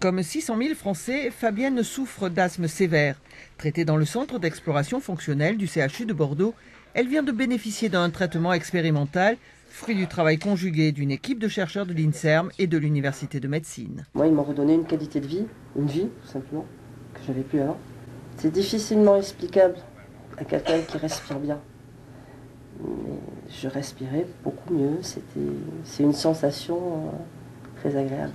Comme 600 000 Français, Fabienne souffre d'asthme sévère. Traitée dans le centre d'exploration fonctionnelle du CHU de Bordeaux, elle vient de bénéficier d'un traitement expérimental, fruit du travail conjugué d'une équipe de chercheurs de l'INSERM et de l'Université de médecine. Moi, ils m'ont redonné une qualité de vie, une vie tout simplement, que j'avais plus avant. C'est difficilement explicable à quelqu'un qui respire bien. Mais je respirais beaucoup mieux, c'est une sensation très agréable.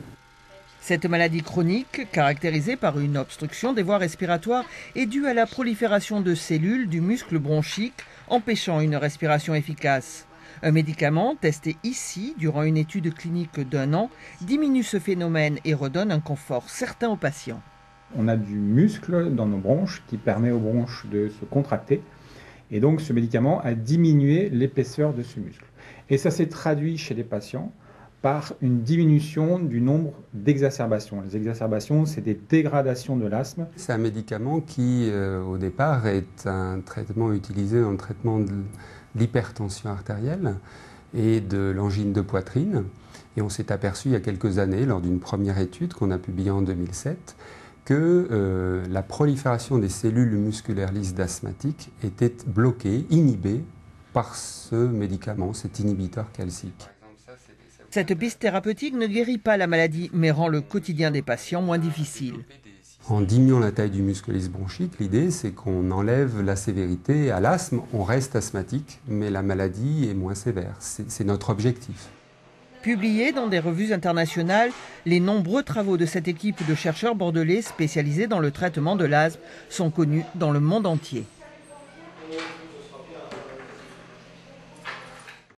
Cette maladie chronique, caractérisée par une obstruction des voies respiratoires, est due à la prolifération de cellules du muscle bronchique, empêchant une respiration efficace. Un médicament, testé ici durant une étude clinique d'1 an, diminue ce phénomène et redonne un confort certain aux patients. On a du muscle dans nos bronches qui permet aux bronches de se contracter. Et donc ce médicament a diminué l'épaisseur de ce muscle. Et ça s'est traduit chez les patients par une diminution du nombre d'exacerbations. Les exacerbations, c'est des dégradations de l'asthme. C'est un médicament qui, au départ, est un traitement utilisé dans le traitement de l'hypertension artérielle et de l'angine de poitrine. Et on s'est aperçu il y a quelques années, lors d'une première étude qu'on a publiée en 2007, que la prolifération des cellules musculaires lisses d'asthmatiques était bloquée, inhibée par ce médicament, cet inhibiteur calcique. Cette piste thérapeutique ne guérit pas la maladie, mais rend le quotidien des patients moins difficile. En diminuant la taille du muscle lisse bronchique, l'idée c'est qu'on enlève la sévérité. À l'asthme, on reste asthmatique, mais la maladie est moins sévère. C'est notre objectif. Publiés dans des revues internationales, les nombreux travaux de cette équipe de chercheurs bordelais spécialisés dans le traitement de l'asthme sont connus dans le monde entier.